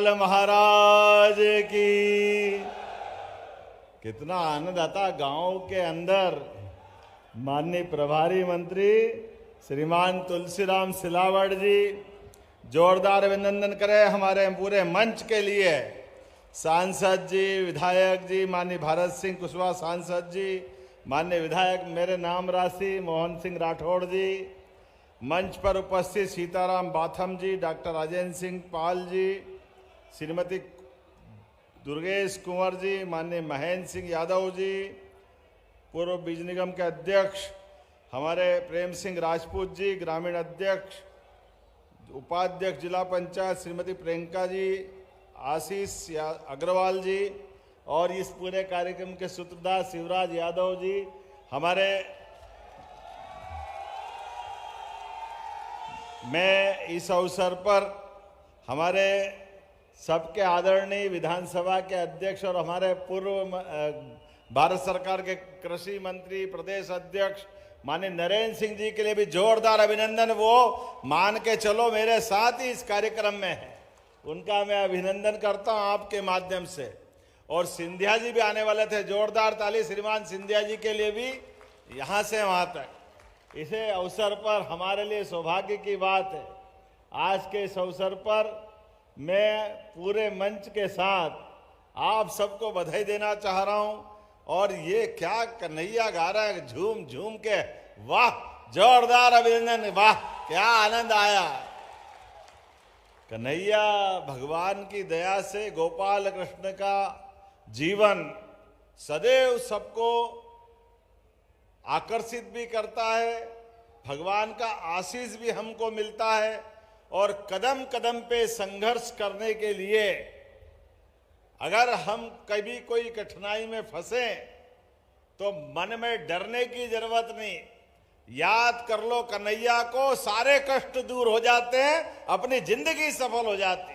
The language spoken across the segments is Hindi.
लाल महाराज की। कितना आनंद आता गांव के अंदर। माननीय प्रभारी मंत्री श्रीमान तुलसीराम सिलावट जी, जोरदार अभिनंदन करें हमारे पूरे मंच के लिए। सांसद जी, विधायक जी, माननीय भारत सिंह कुशवाहा सांसद जी, माननीय विधायक मेरे नाम राशि मोहन सिंह राठौड़ जी, मंच पर उपस्थित सीताराम बाथम जी, डॉक्टर राजेंद्र सिंह पाल जी, श्रीमती दुर्गेश कुंवर जी, माननीय महेंद्र सिंह यादव जी, पूर्व बीज निगम के अध्यक्ष हमारे प्रेम सिंह राजपूत जी, ग्रामीण अध्यक्ष उपाध्यक्ष जिला पंचायत श्रीमती प्रियंका जी, आशीष अग्रवाल जी, और इस पूरे कार्यक्रम के सूत्रधार शिवराज यादव जी, हमारे मैं इस अवसर पर हमारे सबके आदरणीय विधानसभा के अध्यक्ष और हमारे पूर्व भारत सरकार के कृषि मंत्री प्रदेश अध्यक्ष माननीय नरेंद्र सिंह जी के लिए भी जोरदार अभिनंदन। वो मान के चलो मेरे साथ ही इस कार्यक्रम में है, उनका मैं अभिनंदन करता हूं आपके माध्यम से। और सिंधिया जी भी आने वाले थे, जोरदार ताली श्रीमान सिंधिया जी के लिए भी, यहां से वहां तक। इसे अवसर पर हमारे लिए सौभाग्य की बात है। आज के इस अवसर पर मैं पूरे मंच के साथ आप सबको बधाई देना चाह रहा हूं। और ये क्या कन्हैया गा रहा है झूम झूम के, वाह, जोरदार अभिनंदन, वाह क्या आनंद आया। कन्हैया भगवान की दया से गोपाल कृष्ण का जीवन सदैव सबको आकर्षित भी करता है, भगवान का आशीष भी हमको मिलता है। और कदम कदम पे संघर्ष करने के लिए अगर हम कभी कोई कठिनाई में फंसे तो मन में डरने की जरूरत नहीं। याद कर लो कन्हैया को, सारे कष्ट दूर हो जाते हैं, अपनी जिंदगी सफल हो जाती।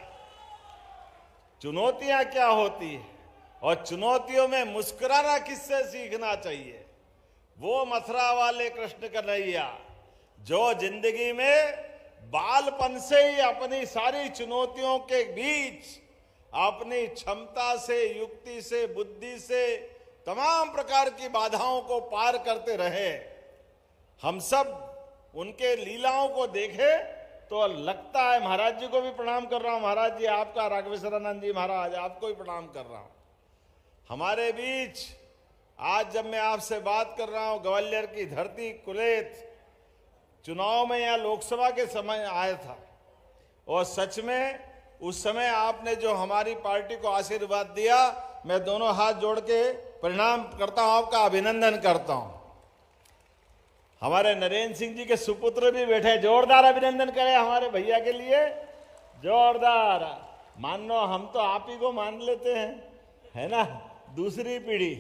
चुनौतियां क्या होती है और चुनौतियों में मुस्कुराना किससे सीखना चाहिए। वो मथुरा वाले कृष्ण कन्हैया जो जिंदगी में बालपन से ही अपनी सारी चुनौतियों के बीच अपनी क्षमता से, युक्ति से, बुद्धि से तमाम प्रकार की बाधाओं को पार करते रहे। हम सब उनके लीलाओं को देखे तो लगता है, महाराज जी को भी प्रणाम कर रहा हूं, महाराज जी आपका, राघवेश्वरानंद जी महाराज आपको भी प्रणाम कर रहा हूं। हमारे बीच आज जब मैं आपसे बात कर रहा हूं, ग्वालियर की धरती कुलेत चुनाव में यहाँ लोकसभा के समय आया था और सच में उस समय आपने जो हमारी पार्टी को आशीर्वाद दिया, मैं दोनों हाथ जोड़ के प्रणाम करता हूं, आपका अभिनंदन करता हूं। हमारे नरेंद्र सिंह जी के सुपुत्र भी बैठे, जोरदार अभिनंदन करें हमारे भैया के लिए, जोरदार। मानो हम तो आप ही को मान लेते हैं, है ना। दूसरी पीढ़ी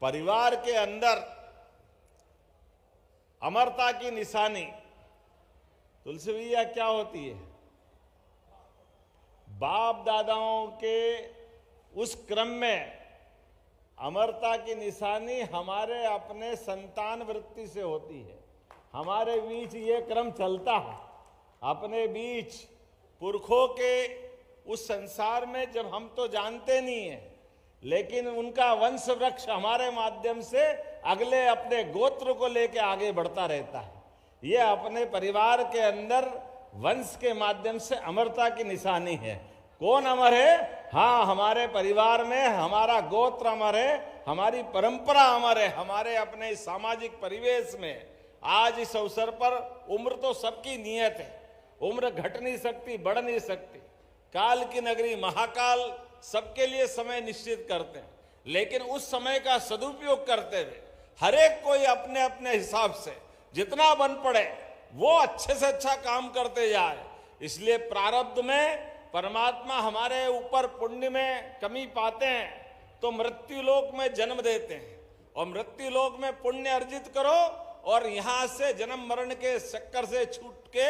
परिवार के अंदर अमरता की निशानी तुलसी भैया क्या होती है। बाप दादाओं के उस क्रम में अमरता की निशानी हमारे अपने संतान वृत्ति से होती है। हमारे बीच ये क्रम चलता है, अपने बीच पुरखों के उस संसार में जब हम तो जानते नहीं है, लेकिन उनका वंश वृक्ष हमारे माध्यम से अगले अपने गोत्र को लेकर आगे बढ़ता रहता है। ये अपने परिवार के अंदर वंश के माध्यम से अमरता की निशानी है। कौन अमर है? हाँ, हमारे परिवार में हमारा गोत्र अमर है, हमारी परंपरा अमर है, हमारे अपने सामाजिक परिवेश में। आज इस अवसर पर उम्र तो सबकी नियत है, उम्र घट नहीं सकती, बढ़ नहीं सकती। काल की नगरी महाकाल सबके लिए समय निश्चित करते हैं, लेकिन उस समय का सदुपयोग करते हुए हर एक कोई अपने अपने हिसाब से जितना बन पड़े वो अच्छे से अच्छा काम करते जाए। इसलिए प्रारब्ध में परमात्मा हमारे ऊपर पुण्य में कमी पाते हैं तो मृत्यु लोक में जन्म देते हैं, और मृत्यु लोक में पुण्य अर्जित करो और यहां से जन्म मरण के चक्कर से छूट के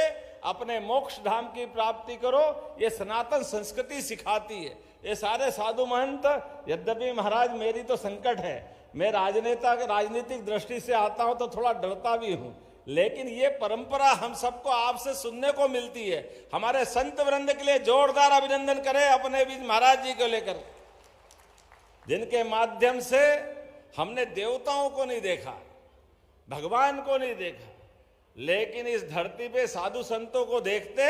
अपने मोक्ष धाम की प्राप्ति करो। ये सनातन संस्कृति सिखाती है। ये सारे साधु महंत, यद्यपि महाराज मेरी तो संकट है, मैं राजनीतिक दृष्टि से आता हूं तो थोड़ा डरता भी हूं, लेकिन ये परंपरा हम सबको आपसे सुनने को मिलती है। हमारे संत वृंद के लिए जोरदार अभिनंदन करें अपने बीच महाराज जी को लेकर, जिनके माध्यम से हमने देवताओं को नहीं देखा, भगवान को नहीं देखा, लेकिन इस धरती पे साधु संतों को देखते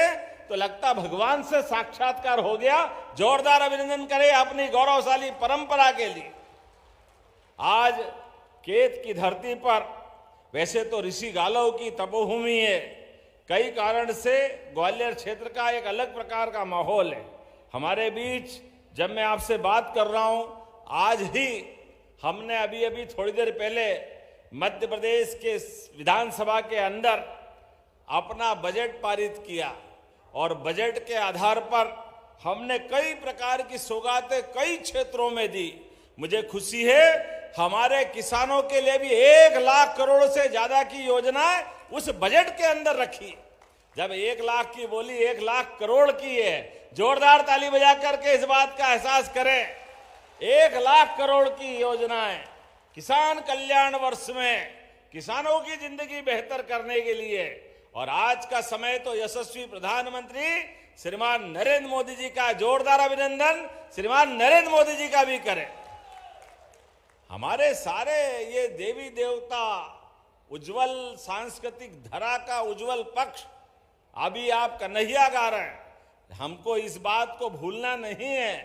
तो लगता भगवान से साक्षात्कार हो गया। जोरदार अभिनंदन करें अपनी गौरवशाली परंपरा के लिए। आज केत की धरती पर वैसे तो ऋषि गालव की तपोभूमि है, कई कारण से ग्वालियर क्षेत्र का एक अलग प्रकार का माहौल है। हमारे बीच जब मैं आपसे बात कर रहा हूं, आज ही हमने अभी थोड़ी देर पहले मध्य प्रदेश के विधानसभा के अंदर अपना बजट पारित किया और बजट के आधार पर हमने कई प्रकार की सौगातें कई क्षेत्रों में दी। मुझे खुशी है हमारे किसानों के लिए भी 1 लाख करोड़ से ज्यादा की योजनाएं उस बजट के अंदर रखी। जब 1 लाख की बोली 1 लाख करोड़ की है, जोरदार ताली बजा करके इस बात का एहसास करें। 1 लाख करोड़ की योजनाएं किसान कल्याण वर्ष में किसानों की जिंदगी बेहतर करने के लिए। और आज का समय तो यशस्वी प्रधानमंत्री श्रीमान नरेंद्र मोदी जी का जोरदार अभिनंदन श्रीमान नरेंद्र मोदी जी का भी करें। हमारे सारे ये देवी देवता उज्जवल सांस्कृतिक धरा का उज्जवल पक्ष अभी आप कन्हैया गा रहे हैं, हमको इस बात को भूलना नहीं है।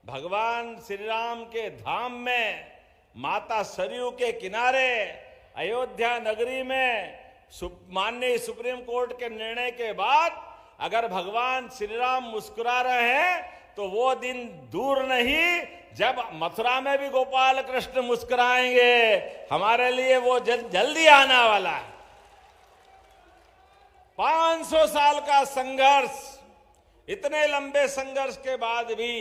भगवान श्री राम के धाम में माता सरयू के किनारे अयोध्या नगरी में माननीय सुप्रीम कोर्ट के निर्णय के बाद अगर भगवान श्री राम मुस्कुरा रहे हैं तो वो दिन दूर नहीं जब मथुरा में भी गोपाल कृष्ण मुस्कुराएंगे। हमारे लिए वो जल्दी आने वाला है। 500 साल का संघर्ष, इतने लंबे संघर्ष के बाद भी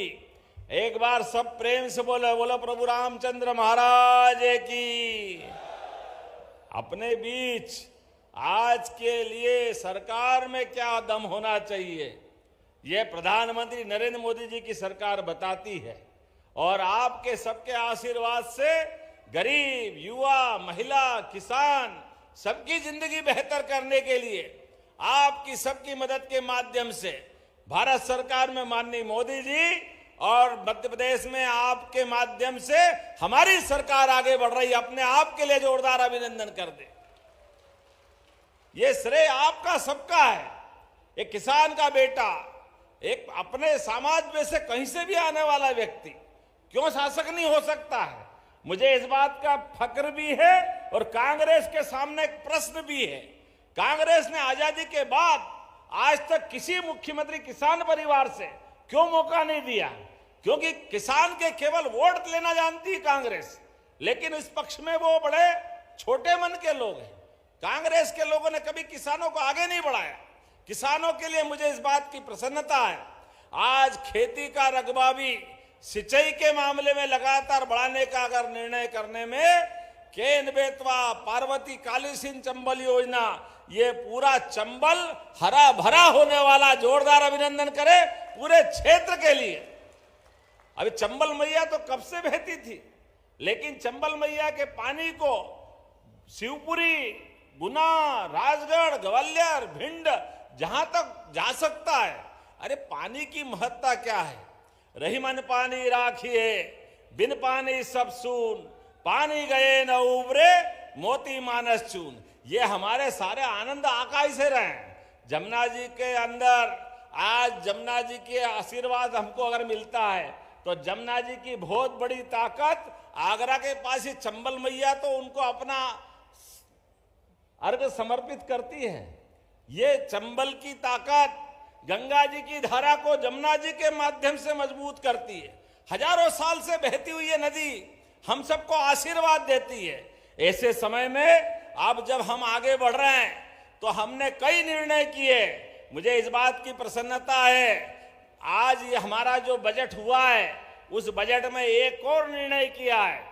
एक बार सब प्रेम से बोलो प्रभु रामचंद्र महाराज की। अपने बीच आज के लिए सरकार में क्या दम होना चाहिए, ये प्रधानमंत्री नरेंद्र मोदी जी की सरकार बताती है। और आपके सबके आशीर्वाद से गरीब, युवा, महिला, किसान सबकी जिंदगी बेहतर करने के लिए आपकी सबकी मदद के माध्यम से भारत सरकार में माननीय मोदी जी और मध्य प्रदेश में आपके माध्यम से हमारी सरकार आगे बढ़ रही है। अपने आप के लिए जोरदार अभिनंदन कर दे। ये श्रेय आपका सबका है। एक किसान का बेटा, एक अपने समाज में से कहीं से भी आने वाला व्यक्ति क्यों शासक नहीं हो सकता है। मुझे इस बात का फक्र भी है और कांग्रेस के सामने एक प्रश्न भी है। कांग्रेस ने आजादी के बाद आज तक किसी मुख्यमंत्री किसान परिवार से क्यों मौका नहीं दिया? क्योंकि किसान के केवल वोट लेना जानती है कांग्रेस, लेकिन इस पक्ष में वो बड़े छोटे मन के लोग हैं। कांग्रेस के लोगों ने कभी किसानों को आगे नहीं बढ़ाया। किसानों के लिए मुझे इस बात की प्रसन्नता है, आज खेती का रकबा भी सिंचाई के मामले में लगातार बढ़ाने का अगर निर्णय करने में केन बेतवा पार्वती काली सिंह चंबल योजना, ये पूरा चंबल हरा भरा होने वाला। जोरदार अभिनंदन करें पूरे क्षेत्र के लिए। अभी चंबल मैया तो कब से बहती थी, लेकिन चंबल मैया के पानी को शिवपुरी, गुना, राजगढ़, ग्वालियर, भिंड जहां तक जा सकता है। अरे पानी की महत्ता क्या है? रही मन पानी राखिए, बिन पानी सब सून, पानी गए न उबरे, मोती मानस चून। ये हमारे सारे आनंद आकाश से रहे। जमुना जी के अंदर आज जमुना जी के आशीर्वाद हमको अगर मिलता है तो जमुना जी की बहुत बड़ी ताकत आगरा के पास ही चंबल मैया तो उनको अपना अर्घ समर्पित करती है। ये चंबल की ताकत गंगा जी की धारा को जमुना जी के माध्यम से मजबूत करती है। हजारों साल से बहती हुई ये नदी हम सबको आशीर्वाद देती है। ऐसे समय में अब जब हम आगे बढ़ रहे हैं तो हमने कई निर्णय किए। मुझे इस बात की प्रसन्नता है, आज ये हमारा जो बजट हुआ है उस बजट में एक और निर्णय किया है।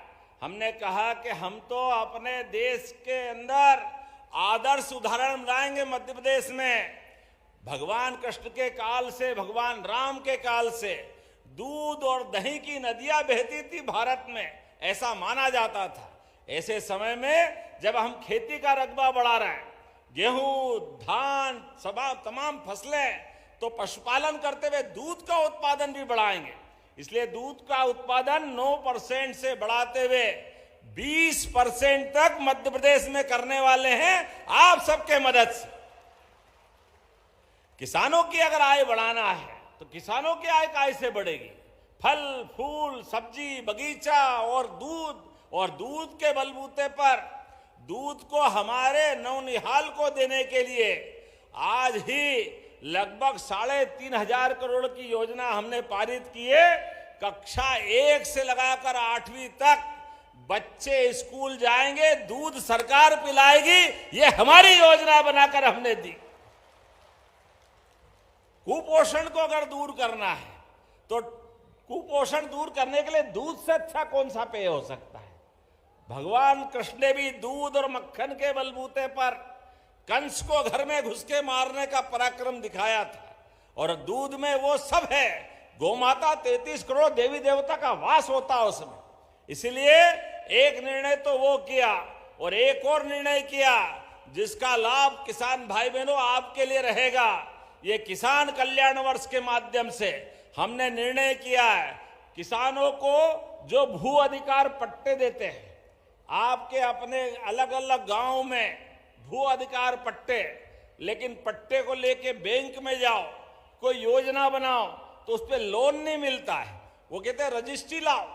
हमने कहा कि हम तो अपने देश के अंदर आदर्श उदाहरण बनाएंगे। मध्य प्रदेश में भगवान कृष्ण के काल से, भगवान राम के काल से दूध और दही की नदियां बहती थी भारत में, ऐसा माना जाता था। ऐसे समय में जब हम खेती का रकबा बढ़ा रहे हैं, गेहूं, धान, तमाम फसलें, तो पशुपालन करते हुए दूध का उत्पादन भी बढ़ाएंगे। इसलिए दूध का उत्पादन 9% से बढ़ाते हुए 20% तक मध्य प्रदेश में करने वाले हैं आप सबके मदद से। किसानों की अगर आय बढ़ाना है तो किसानों की आय कैसे बढ़ेगी? फल, फूल, सब्जी, बगीचा और दूध के बलबूते पर दूध को हमारे नौनिहाल को देने के लिए आज ही लगभग 3,500 करोड़ की योजना हमने पारित की है। कक्षा 1 से लगाकर 8वीं तक बच्चे स्कूल जाएंगे, दूध सरकार पिलाएगी, ये हमारी योजना बनाकर हमने दी। कुपोषण को अगर दूर करना है तो कुपोषण दूर करने के लिए दूध से अच्छा कौन सा पेय हो सकता है? भगवान कृष्ण ने भी दूध और मक्खन के बलबूते पर कंस को घर में घुस के मारने का पराक्रम दिखाया था। और दूध में वो सब है, गोमाता 33 करोड़ देवी देवता का वास होता उसमें। इसलिए एक निर्णय तो वो किया और एक और निर्णय किया जिसका लाभ किसान भाई बहनों आपके लिए रहेगा। ये किसान कल्याण वर्ष के माध्यम से हमने निर्णय किया है, किसानों को जो भू अधिकार पट्टे देते हैं, आपके अपने अलग अलग गांव में भू अधिकार पट्टे, लेकिन पट्टे को लेके बैंक में जाओ, कोई योजना बनाओ तो उस पर लोन नहीं मिलता है। वो कहते हैं रजिस्ट्री लाओ।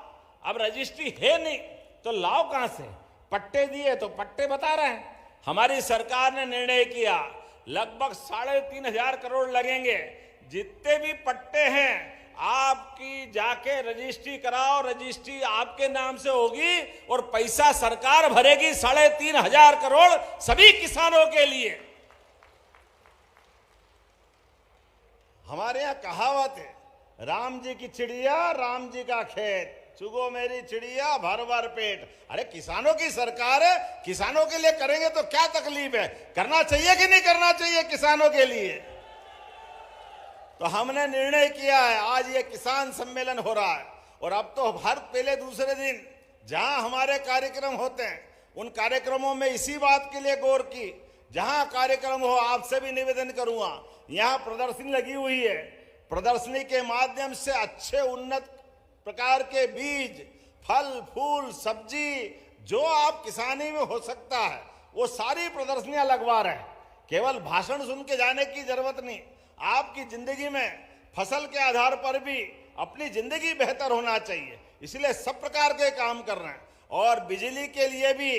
अब रजिस्ट्री है नहीं तो लाओ कहां से? पट्टे दिए तो पट्टे बता रहे हैं। हमारी सरकार ने निर्णय किया लगभग 3,500 करोड़ लगेंगे। जितने भी पट्टे हैं आपकी जाके रजिस्ट्री कराओ, रजिस्ट्री आपके नाम से होगी और पैसा सरकार भरेगी 3,500 करोड़ सभी किसानों के लिए। हमारे यहां कहावत है, राम जी की चिड़िया राम जी का खेत, चुगो मेरी चिड़िया भर भर पेट। अरे किसानों की सरकार है, किसानों के लिए करेंगे तो क्या तकलीफ है? करना चाहिए कि नहीं करना चाहिए किसानों के लिए? तो हमने निर्णय किया है, आज ये किसान सम्मेलन हो रहा है और अब तो हर पहले दूसरे दिन जहां हमारे कार्यक्रम होते हैं उन कार्यक्रमों में इसी बात के लिए गौर की, जहां कार्यक्रम हो आपसे भी निवेदन करूंगा, यहां प्रदर्शनी लगी हुई है, प्रदर्शनी के माध्यम से अच्छे उन्नत प्रकार के बीज, फल, फूल, सब्जी जो आप किसानी में हो सकता है वो सारी प्रदर्शनियां लगवा रहे हैं। केवल भाषण सुन के जाने की जरूरत नहीं, आपकी जिंदगी में फसल के आधार पर भी अपनी जिंदगी बेहतर होना चाहिए, इसलिए सब प्रकार के काम कर रहे हैं। और बिजली के लिए भी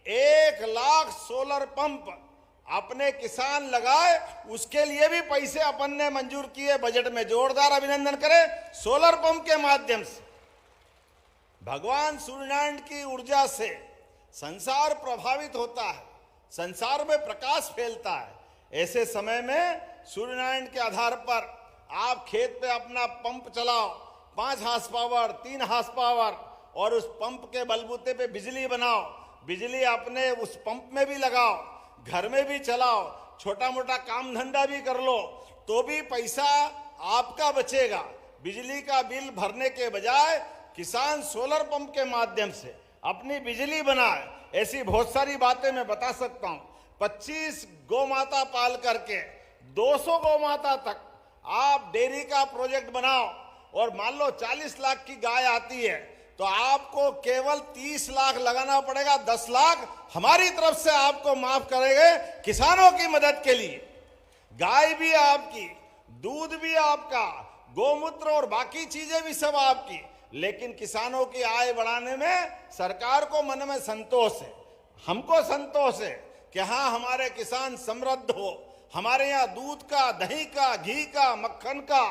1 लाख सोलर पंप अपने किसान लगाए, उसके लिए भी पैसे अपन ने मंजूर किए बजट में। जोरदार अभिनंदन करें। सोलर पंप के माध्यम से भगवान सूर्यनारायण की ऊर्जा से संसार प्रभावित होता है, संसार में प्रकाश फैलता है। ऐसे समय में सूर्यनारायण के आधार पर आप खेत पे अपना पंप चलाओ, 5 हार्स पावर, 3 हार्स पावर, और उस पंप के बलबूते पे बिजली बनाओ, बिजली अपने उस पंप में भी लगाओ, घर में भी चलाओ, छोटा मोटा काम धंधा भी कर लो तो भी पैसा आपका बचेगा। बिजली का बिल भरने के बजाय किसान सोलर पंप के माध्यम से अपनी बिजली बनाए। ऐसी बहुत सारी बातें मैं बता सकता हूं। 25 गौमाता पाल करके 200 गौमाता तक आप डेयरी का प्रोजेक्ट बनाओ और मान लो 40 लाख की गाय आती है तो आपको केवल 30 लाख लगाना पड़ेगा। 10 लाख हमारी तरफ से आपको माफ करेंगे किसानों की मदद के लिए। गाय भी आपकी, दूध भी आपका, गोमूत्र और बाकी चीजें भी सब आपकी, लेकिन किसानों की आय बढ़ाने में सरकार को मन में संतोष है, हमको संतोष है कि हाँ हमारे किसान समृद्ध हो, हमारे यहाँ दूध का, दही का, घी का, मक्खन का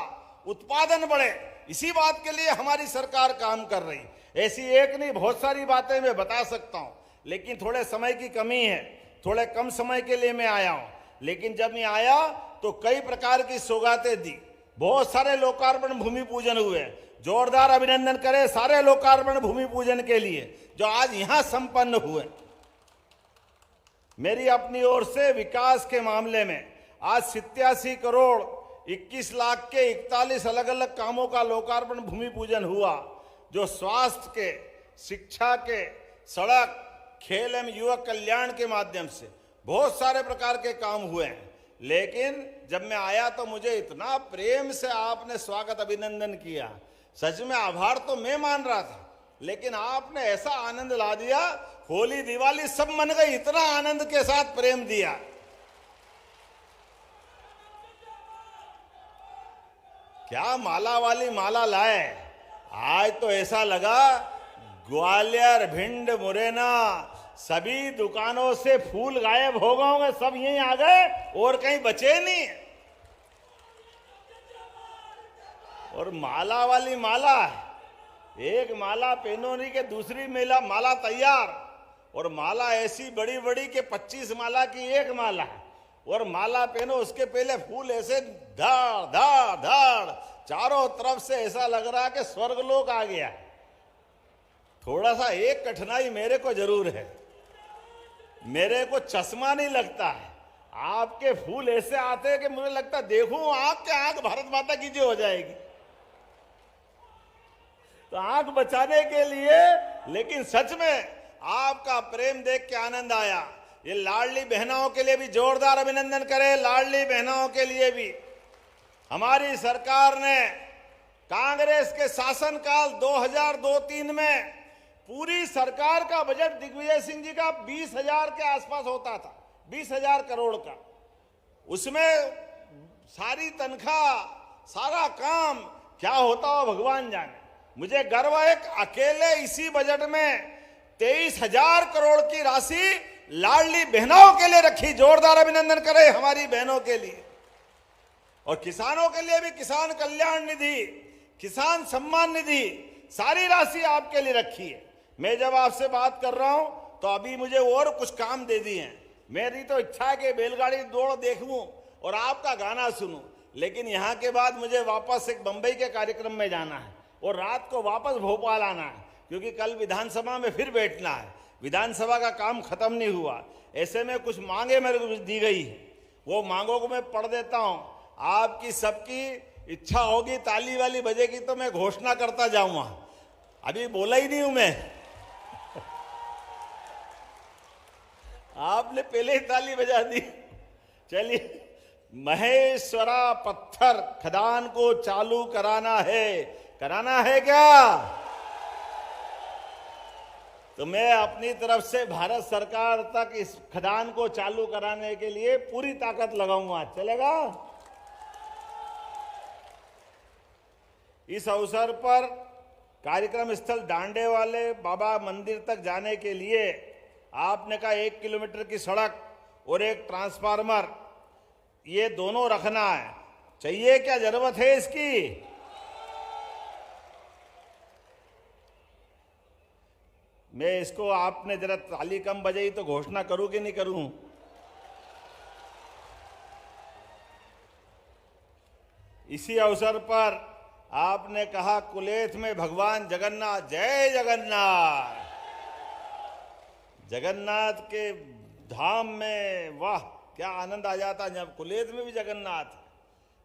उत्पादन बढ़े। इसी बात के लिए हमारी सरकार काम कर रही। ऐसी एक नहीं बहुत सारी बातें मैं बता सकता हूँ, लेकिन थोड़े समय की कमी है, थोड़े कम समय के लिए मैं आया हूँ। लेकिन जब मैं आया तो कई प्रकार की सौगातें दी, बहुत सारे लोकार्पण भूमि पूजन हुए। जोरदार अभिनंदन करें सारे लोकार्पण भूमि पूजन के लिए जो आज यहां संपन्न हुए। मेरी अपनी ओर से विकास के मामले में आज 87 करोड़ 21 लाख के 41 अलग अलग कामों का लोकार्पण भूमि पूजन हुआ, जो स्वास्थ्य के, शिक्षा के, सड़क, खेल एवं युवक कल्याण के माध्यम से बहुत सारे प्रकार के काम हुए हैं, लेकिन जब मैं आया तो मुझे इतना प्रेम से आपने स्वागत अभिनंदन किया। सच में आभार तो मैं मान रहा था, लेकिन आपने ऐसा आनंद ला दिया, होली दिवाली सब मन गई, इतना आनंद के साथ प्रेम दिया। क्या माला वाली माला लाए। आज तो ऐसा लगा ग्वालियर, भिंड, मुरैना सभी दुकानों से फूल गायब हो गए होंगे, सब यहीं आ गए और कहीं बचे नहीं। और माला वाली माला, एक माला पहनोनी के दूसरी माला तैयार, और माला ऐसी बड़ी बड़ी के 25 माला की एक माला, और माला पहनो उसके पहले फूल ऐसे धाड़ धाड़ धाड़ चारों तरफ से, ऐसा लग रहा कि स्वर्गलोक आ गया। थोड़ा सा एक कठिनाई मेरे को जरूर है, मेरे को चश्मा नहीं लगता है। आपके फूल ऐसे आते हैं कि मुझे लगता देखूं आंख के आंख भारत माता की जो हो जाएगी, तो आंख बचाने के लिए। लेकिन सच में आपका प्रेम देख के आनंद आया। ये लाडली बहनों के लिए भी जोरदार अभिनंदन करें। लाडली बहनों के लिए भी हमारी सरकार ने कांग्रेस के शासनकाल 2002-03 में पूरी सरकार का बजट दिग्विजय सिंह जी का 20,000 के आसपास होता था, 20,000 करोड़ का। उसमें सारी तनख्वाह, सारा काम क्या होता हो भगवान जाने। मुझे गर्व है अकेले इसी बजट में 23,000 करोड़ की राशि लाडली बहनों के लिए रखी। जोरदार अभिनंदन करें हमारी बहनों के लिए। और किसानों के लिए भी किसान कल्याण निधि, किसान सम्मान निधि, सारी राशि आपके लिए रखी है। मैं जब आपसे बात कर रहा हूं तो अभी मुझे और कुछ काम दे दिए हैं। मेरी तो इच्छा है कि बैलगाड़ी दौड़ देखूं और आपका गाना सुनूं, लेकिन यहां के बाद मुझे वापस एक बंबई के कार्यक्रम में जाना है और रात को वापस भोपाल आना है, क्योंकि कल विधानसभा में फिर बैठना है। विधानसभा का काम खत्म नहीं हुआ। ऐसे में कुछ मांगे मेरे को दी गई है, वो मांगों को मैं पढ़ देता हूं। आपकी सबकी इच्छा होगी, ताली वाली बजेगी तो मैं घोषणा करता जाऊंगा। अभी बोला ही नहीं हूं मैं, आपने पहले ही ताली बजा दी। चलिए, महेश्वरा पत्थर खदान को चालू कराना है क्या? तो मैं अपनी तरफ से भारत सरकार तक इस खदान को चालू कराने के लिए पूरी ताकत लगाऊंगा। चलेगा? इस अवसर पर कार्यक्रम स्थल डांडे वाले बाबा मंदिर तक जाने के लिए आपने कहा 1 किलोमीटर की सड़क और एक ट्रांसफार्मर, ये दोनों रखना है। चाहिए क्या? जरूरत है इसकी? मैं इसको, आपने जरा ताली कम बजाई तो घोषणा करूं कि नहीं करूं? इसी अवसर पर आपने कहा कुलेथ में भगवान जगन्नाथ, जय जगन्नाथ। जगन्नाथ के धाम में वाह क्या आनंद आ जाता। जब कुलेथ में भी जगन्नाथ,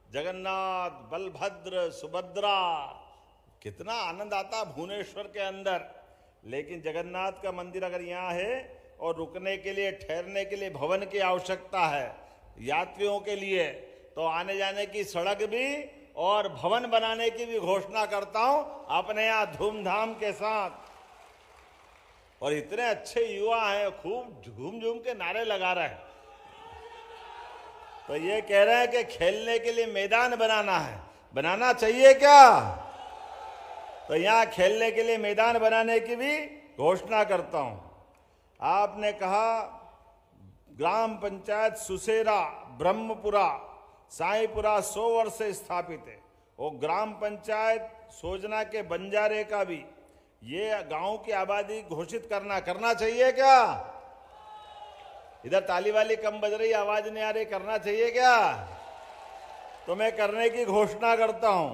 जगन्नाथ, बलभद्र, सुभद्रा, कितना आनंद आता भुवनेश्वर के अंदर। लेकिन जगन्नाथ का मंदिर अगर यहाँ है और रुकने के लिए, ठहरने के लिए भवन की आवश्यकता है यात्रियों के लिए, तो आने जाने की सड़क भी और भवन बनाने की भी घोषणा करता हूं अपने यहाँ धूमधाम के साथ। और इतने अच्छे युवा हैं, खूब झूम झूम के नारे लगा रहे हैं। तो ये कह रहे हैं कि खेलने के लिए मैदान बनाना है, बनाना चाहिए क्या? तो यहाँ खेलने के लिए मैदान बनाने की भी घोषणा करता हूं। आपने कहा ग्राम पंचायत सुसेरा ब्रह्मपुरा साईपुरा 100 वर्ष से स्थापित है। वो ग्राम पंचायत सोजना के बंजारे का भी ये गांव की आबादी घोषित करना चाहिए क्या? इधर ताली वाली कम बज रही, आवाज नहीं आ रही, करना चाहिए क्या? तो मैं करने की घोषणा करता हूं।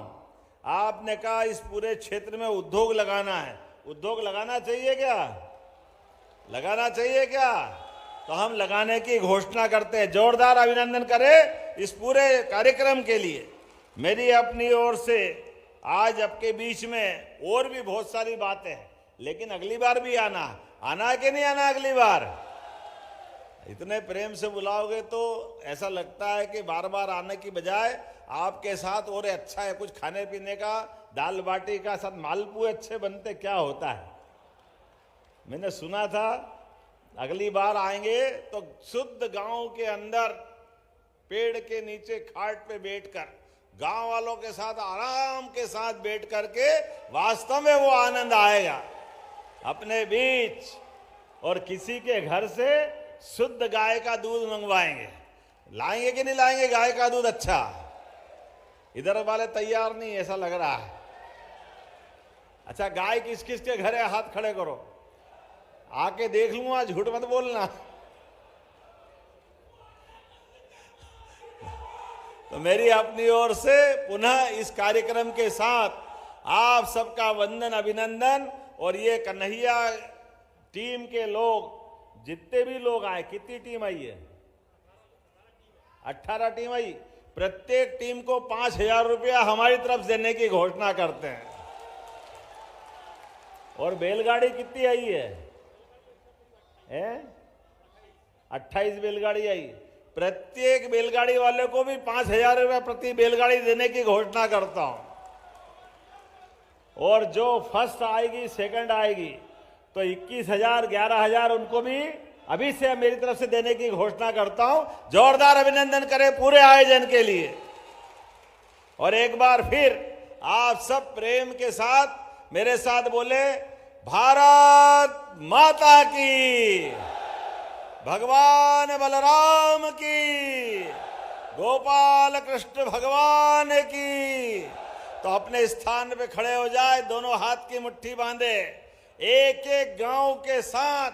आपने कहा इस पूरे क्षेत्र में उद्योग लगाना है, उद्योग लगाना चाहिए क्या? लगाना चाहिए क्या? तो हम लगाने की घोषणा करते हैं। जोरदार अभिनंदन करें इस पूरे कार्यक्रम के लिए। मेरी अपनी ओर से आज आपके बीच में और भी बहुत सारी बातें हैं, लेकिन अगली बार भी आना है कि नहीं आना? अगली बार इतने प्रेम से बुलाओगे तो ऐसा लगता है कि बार बार आने की बजाय आपके साथ और अच्छा है कुछ खाने पीने का, दाल बाटी का साथ मालपुए अच्छे बनते, क्या होता है। मैंने सुना था अगली बार आएंगे तो शुद्ध गांव के अंदर पेड़ के नीचे खाट पे बैठकर गांव वालों के साथ आराम के साथ बैठ करके वास्तव में वो आनंद आएगा अपने बीच। और किसी के घर से शुद्ध गाय का दूध मंगवाएंगे, लाएंगे कि नहीं लाएंगे गाय का दूध अच्छा। इधर वाले तैयार नहीं, ऐसा लग रहा है। अच्छा, गाय किस किस के घर है, हाथ खड़े करो, आके देख लूंगा, झूठ मत बोलना। तो मेरी अपनी ओर से पुनः इस कार्यक्रम के साथ आप सबका वंदन, अभिनंदन। और ये कन्हैया टीम के लोग जितने भी लोग आए, कितनी टीम आई है? 18 टीम आई। प्रत्येक टीम को 5,000 रुपया हमारी तरफ देने की घोषणा करते हैं। और बैलगाड़ी कितनी आई है? 28 बैलगाड़ी आई। प्रत्येक बैलगाड़ी वाले को भी 5,000 रुपया प्रति बैलगाड़ी देने की घोषणा करता हूं। और जो फर्स्ट आएगी, सेकंड आएगी, तो 21,000, 11,000 उनको भी अभी से मेरी तरफ से देने की घोषणा करता हूं। जोरदार अभिनंदन करें पूरे आयोजन के लिए। और एक बार फिर आप सब प्रेम के साथ मेरे साथ बोले, भारत माता की, भगवान बलराम की, गोपाल कृष्ण भगवान की। तो अपने स्थान पे खड़े हो जाए, दोनों हाथ की मुट्ठी बांधे। एक एक गांव के साथ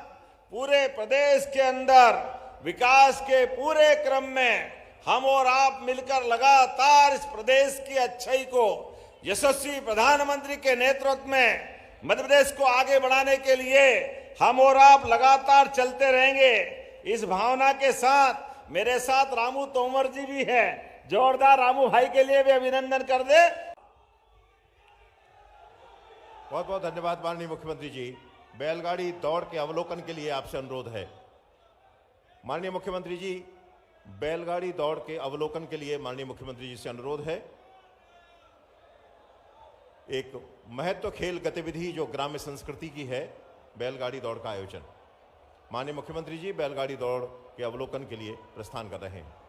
पूरे प्रदेश के अंदर विकास के पूरे क्रम में हम और आप मिलकर लगातार इस प्रदेश की अच्छाई को यशस्वी प्रधानमंत्री के नेतृत्व में मध्य प्रदेश को आगे बढ़ाने के लिए हम और आप लगातार चलते रहेंगे। इस भावना के साथ मेरे साथ रामू तोमर जी भी है। जोरदार रामू भाई के लिए भी अभिनंदन कर दे। बहुत बहुत धन्यवाद माननीय मुख्यमंत्री जी। बैलगाड़ी दौड़ के अवलोकन के लिए आपसे अनुरोध है। माननीय मुख्यमंत्री जी, बैलगाड़ी दौड़ के अवलोकन के लिए माननीय मुख्यमंत्री जी से अनुरोध है। एक महत्व खेल गतिविधि जो ग्राम्य संस्कृति की है, बैलगाड़ी दौड़ का आयोजन। माननीय मुख्यमंत्री जी बैलगाड़ी दौड़ के अवलोकन के लिए प्रस्थान कर रहे हैं।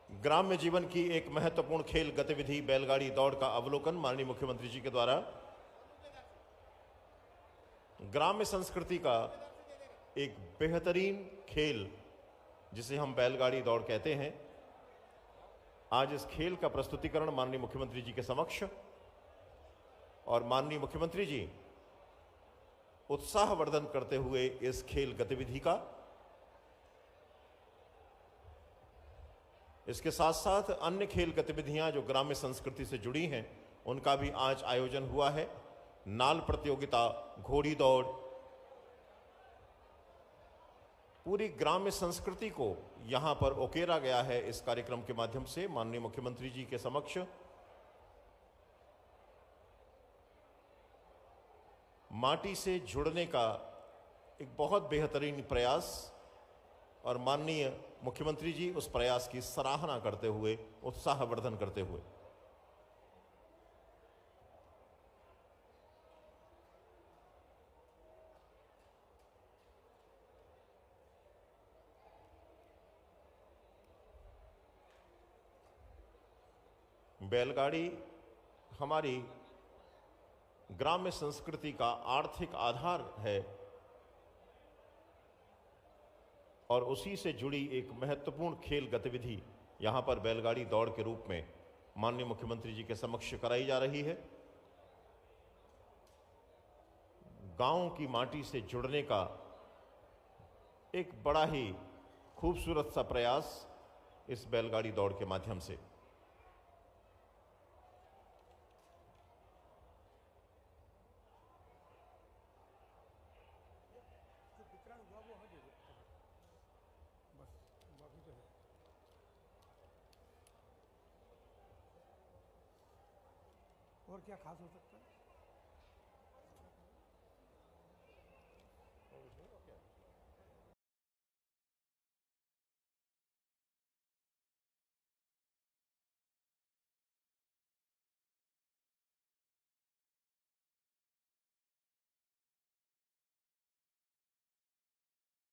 ग्राम्य जीवन की एक महत्वपूर्ण खेल गतिविधि बैलगाड़ी दौड़ का अवलोकन माननीय मुख्यमंत्री जी के द्वारा ग्राम्य संस्कृति का एक बेहतरीन खेल जिसे हम बैलगाड़ी दौड़ कहते हैं, आज इस खेल का प्रस्तुतिकरण माननीय मुख्यमंत्री जी के समक्ष। और माननीय मुख्यमंत्री जी उत्साहवर्धन करते हुए इस खेल गतिविधि का, इसके साथ साथ अन्य खेल गतिविधियां जो ग्राम्य संस्कृति से जुड़ी हैं उनका भी आज आयोजन हुआ है। नाल प्रतियोगिता, घोड़ी दौड़, पूरी ग्राम्य संस्कृति को यहां पर उकेरा गया है इस कार्यक्रम के माध्यम से। माननीय मुख्यमंत्री जी के समक्ष माटी से जुड़ने का एक बहुत बेहतरीन प्रयास, और माननीय मुख्यमंत्री जी उस प्रयास की सराहना करते हुए, उत्साहवर्धन करते हुए बैलगाड़ी हमारी ग्राम्य संस्कृति का आर्थिक आधार है और उसी से जुड़ी एक महत्वपूर्ण खेल गतिविधि यहां पर बैलगाड़ी दौड़ के रूप में माननीय मुख्यमंत्री जी के समक्ष कराई जा रही है। गांव की माटी से जुड़ने का एक बड़ा ही खूबसूरत सा प्रयास इस बैलगाड़ी दौड़ के माध्यम से। और क्या खास हो सकता है?